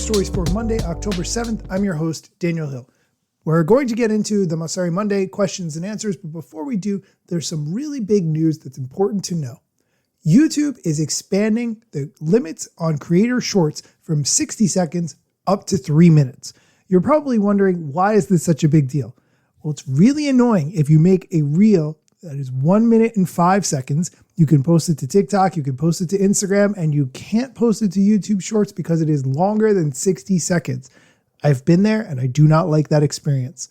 stories for Monday, October 7th. I'm your host, Daniel Hill. We're going to get into the Mosseri Monday questions and answers, but before we do, there's some really big news that's important to know. YouTube is expanding the limits on creator shorts from 60 seconds up to 3 minutes. You're probably wondering, why is this such a big deal? Well, it's really annoying if you make a reel that is 1 minute and 5 seconds. You can post it to TikTok, you can post it to Instagram, and you can't post it to YouTube Shorts because it is longer than 60 seconds. I've been there and I do not like that experience.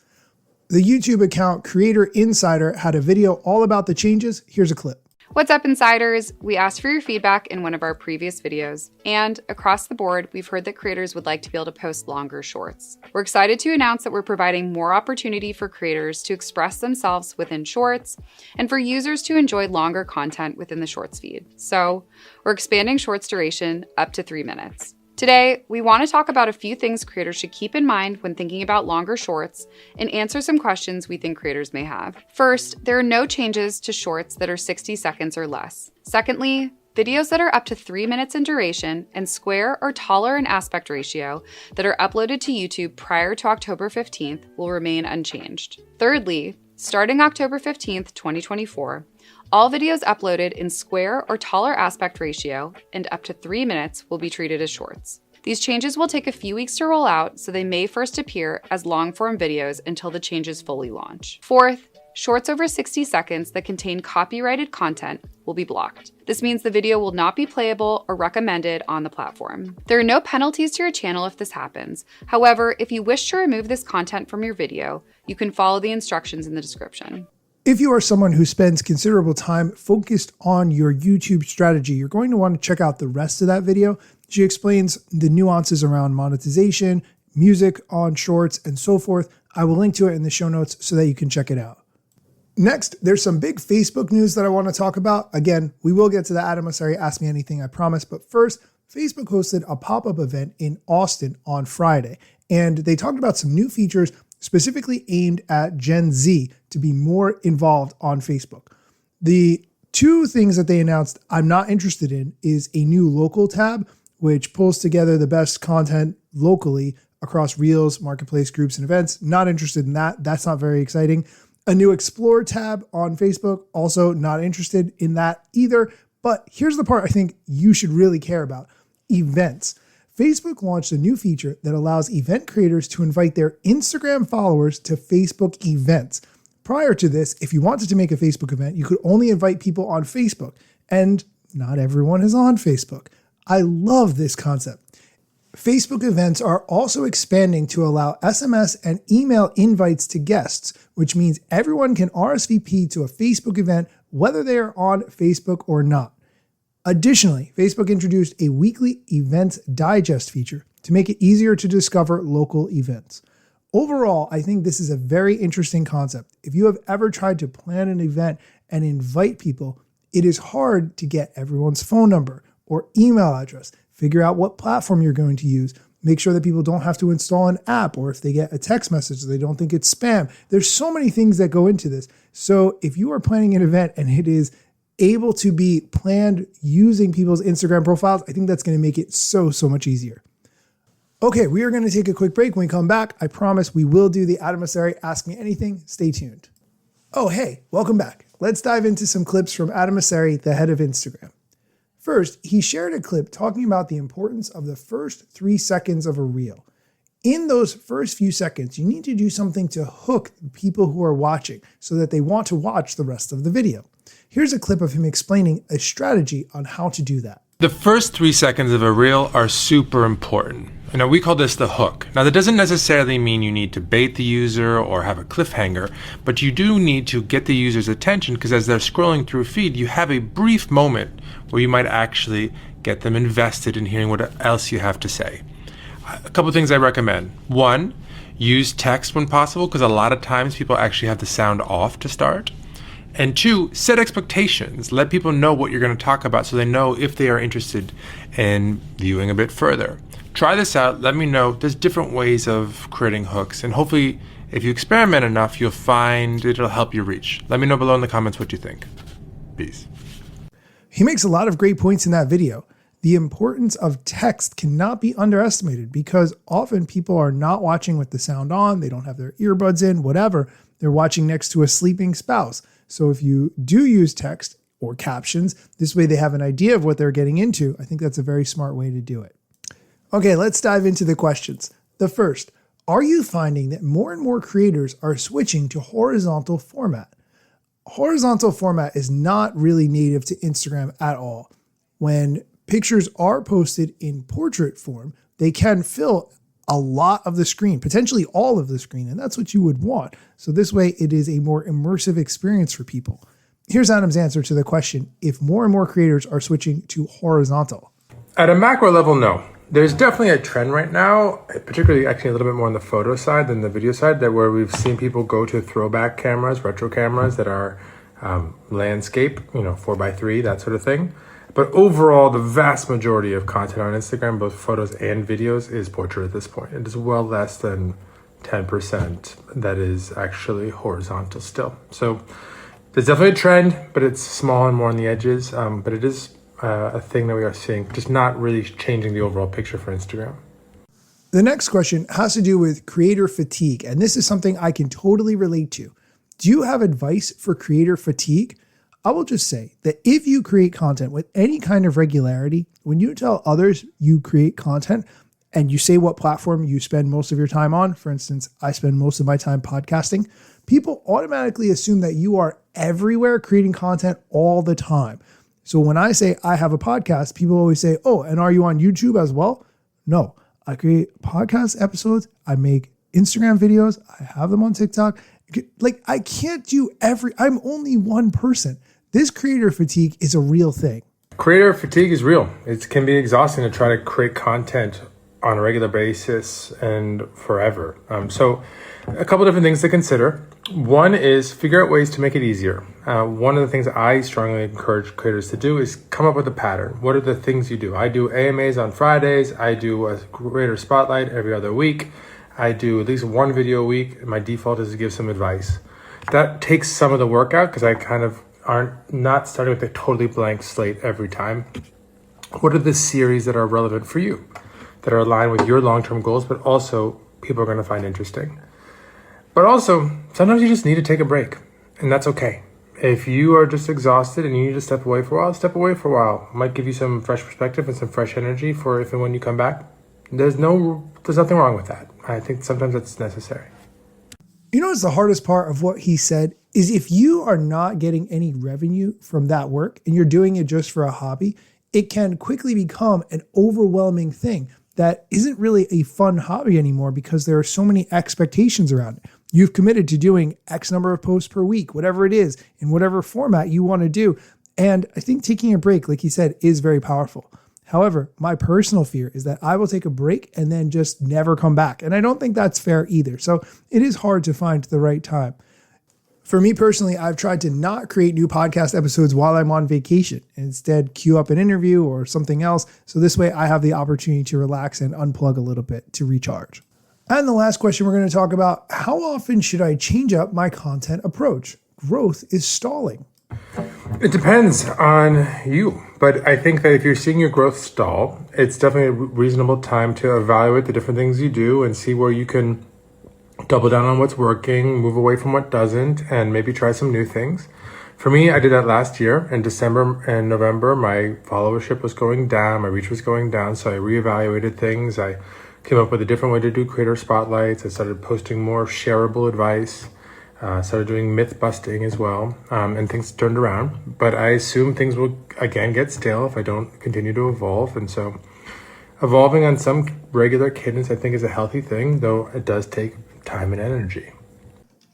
The YouTube account Creator Insider had a video all about the changes. Here's a clip. What's up, Insiders? We asked for your feedback in one of our previous videos, and across the board, we've heard that creators would like to be able to post longer shorts. We're excited to announce that we're providing more opportunity for creators to express themselves within shorts and for users to enjoy longer content within the shorts feed. So we're expanding shorts duration up to 3 minutes. Today, we want to talk about a few things creators should keep in mind when thinking about longer shorts and answer some questions we think creators may have. First, there are no changes to shorts that are 60 seconds or less. Secondly, videos that are up to 3 minutes in duration and square or taller in aspect ratio that are uploaded to YouTube prior to October 15th will remain unchanged. Thirdly, starting October 15th, 2024, all videos uploaded in square or taller aspect ratio and up to 3 minutes will be treated as shorts. These changes will take a few weeks to roll out, so they may first appear as long-form videos until the changes fully launch. Fourth, shorts over 60 seconds that contain copyrighted content will be blocked. This means the video will not be playable or recommended on the platform. There are no penalties to your channel if this happens. However, if you wish to remove this content from your video, you can follow the instructions in the description. If you are someone who spends considerable time focused on your YouTube strategy, you're going to want to check out the rest of that video. She explains the nuances around monetization, music on shorts, and so forth. I will link to it in the show notes so that you can check it out. Next, there's some big Facebook news that I want to talk about. Again, we will get to the Adam Mosseri Ask Me Anything, I promise. But first, Facebook hosted a pop-up event in Austin on Friday, and they talked about some new features specifically aimed at Gen Z to be more involved on Facebook. The two things that they announced I'm not interested in is a new local tab, which pulls together the best content locally across Reels, Marketplace, groups, and events. Not interested in that. That's not very exciting. A new Explore tab on Facebook, also not interested in that either. But here's the part I think you should really care about: events. Facebook launched a new feature that allows event creators to invite their Instagram followers to Facebook events. Prior to this, if you wanted to make a Facebook event, you could only invite people on Facebook, and not everyone is on Facebook. I love this concept. Facebook events are also expanding to allow SMS and email invites to guests, which means everyone can RSVP to a Facebook event, whether they are on Facebook or not. Additionally, Facebook introduced a weekly events digest feature to make it easier to discover local events. Overall, I think this is a very interesting concept. If you have ever tried to plan an event and invite people, it is hard to get everyone's phone number or email address, figure out what platform you're going to use, make sure that people don't have to install an app, or if they get a text message, they don't think it's spam. There's so many things that go into this. So if you are planning an event and it is able to be planned using people's Instagram profiles, I think that's going to make it so much easier. Okay, we are going to take a quick break. When we come back, I promise we will do the Adam Mosseri Ask Me Anything. Stay tuned. Oh, hey, welcome back. Let's dive into some clips from Adam Mosseri, the head of Instagram. First, he shared a clip talking about the importance of the first 3 seconds of a reel. In those first few seconds, you need to do something to hook the people who are watching so that they want to watch the rest of the video. Here's a clip of him explaining a strategy on how to do that. The first 3 seconds of a reel are super important. We call this the hook. Now, that doesn't necessarily mean you need to bait the user or have a cliffhanger, but you do need to get the user's attention, because as they're scrolling through a feed, you have a brief moment where you might actually get them invested in hearing what else you have to say. A couple things I recommend. One, use text when possible, because a lot of times people actually have the sound off to start. And two, set expectations. Let people know what you're going to talk about so they know if they are interested in viewing a bit further. Try this out. Let me know. There's different ways of creating hooks, and hopefully if you experiment enough, you'll find it'll help you reach. Let me know below in the comments what you think. Peace. He makes a lot of great points in that video. The importance of text cannot be underestimated because often people are not watching with the sound on, they don't have their earbuds in, whatever. They're watching next to a sleeping spouse. So if you do use text or captions, this way they have an idea of what they're getting into. I think that's a very smart way to do it. Okay, let's dive into the questions. The first, are you finding that more and more creators are switching to horizontal format? Horizontal format is not really native to Instagram at all. When pictures are posted in portrait form, they can fill a lot of the screen, potentially all of the screen, and that's what you would want. So this way it is a more immersive experience for people. Here's Adam's answer to the question, if more and more creators are switching to horizontal. At a macro level, no. There's definitely a trend right now, particularly actually a little bit more on the photo side than the video side, that where we've seen people go to throwback cameras, retro cameras that are landscape, 4x3, that sort of thing. But overall, the vast majority of content on Instagram, both photos and videos, is portrait at this point. It is well less than 10% that is actually horizontal still. So there's definitely a trend, but it's small and more on the edges. But it is a thing that we are seeing, just not really changing the overall picture for Instagram. The next question has to do with creator fatigue, and this is something I can totally relate to. Do you have advice for creator fatigue? I will just say that if you create content with any kind of regularity, when you tell others you create content and you say what platform you spend most of your time on, for instance, I spend most of my time podcasting, people automatically assume that you are everywhere creating content all the time. So when I say I have a podcast, people always say, oh, and are you on YouTube as well? No, I create podcast episodes. I make Instagram videos. I have them on TikTok. Like I can't do I'm only one person. This creator fatigue is a real thing. Creator fatigue is real. It can be exhausting to try to create content on a regular basis and forever. So a couple different things to consider. One is figure out ways to make it easier. One of the things I strongly encourage creators to do is come up with a pattern. What are the things you do? I do AMAs on Fridays. I do a creator spotlight every other week. I do at least one video a week. My default is to give some advice. That takes some of the work out because I kind of not starting with a totally blank slate every time. What are the series that are relevant for you, that are aligned with your long-term goals, but also people are going to find interesting? But also, sometimes you just need to take a break, and that's okay. If you are just exhausted and you need to step away for a while, step away for a while. It might give you some fresh perspective and some fresh energy for if and when you come back. There's nothing wrong with that. I think sometimes that's necessary. You know what's the hardest part of what he said is if you are not getting any revenue from that work and you're doing it just for a hobby, it can quickly become an overwhelming thing that isn't really a fun hobby anymore because there are so many expectations around it. You've committed to doing X number of posts per week, whatever it is, in whatever format you want to do. And I think taking a break, like he said, is very powerful. However, my personal fear is that I will take a break and then just never come back. And I don't think that's fair either. So it is hard to find the right time. For me personally, I've tried to not create new podcast episodes while I'm on vacation and instead queue up an interview or something else. So this way I have the opportunity to relax and unplug a little bit to recharge. And the last question we're going to talk about, how often should I change up my content approach? Growth is stalling. It depends on you, but I think that if you're seeing your growth stall, it's definitely a reasonable time to evaluate the different things you do and see where you can double down on what's working, move away from what doesn't, and maybe try some new things. For me, I did that last year. In December and November, my followership was going down, my reach was going down, so I reevaluated things. I came up with a different way to do creator spotlights. I started posting more shareable advice. Started doing myth busting as well, and things turned around. But I assume things will again get stale if I don't continue to evolve. And so evolving on some regular cadence, I think, is a healthy thing, though it does take time and energy.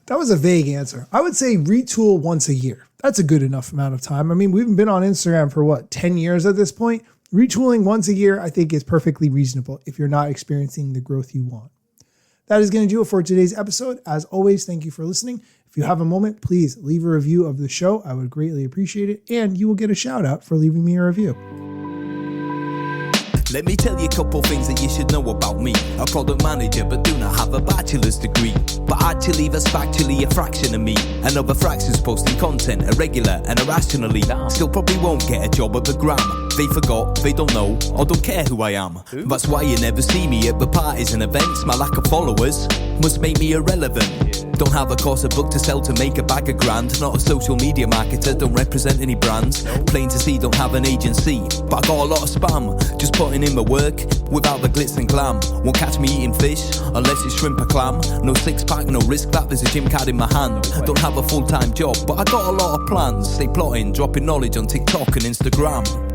That was a vague answer. I would say retool once a year. That's a good enough amount of time. I mean, we've been on Instagram for 10 years at this point. Retooling once a year, I think, is perfectly reasonable if you're not experiencing the growth you want. That is going to do it for today's episode. As always, thank you for listening. If you have a moment, please leave a review of the show. I would greatly appreciate it. And you will get a shout out for leaving me a review. Let me tell you a couple things that you should know about me. A product manager but do not have a bachelor's degree, but actually that's factually a fraction of me. Another fraction's posting content irregular and irrationally. Still probably won't get a job at the Gram. They forgot, they don't know, or don't care who I am. That's why you never see me at the parties and events. My lack of followers must make me irrelevant. Don't have a course of book to sell to make a bag of grand. Not a social media marketer, don't represent any brands. Plain to see, don't have an agency, but I got a lot of spam. Just putting in my work without the glitz and glam. Won't catch me eating fish unless it's shrimp or clam. No six pack, no risk that, there's a gym card in my hand. Don't have a full-time job, but I got a lot of plans. Stay plotting, dropping knowledge on TikTok and Instagram.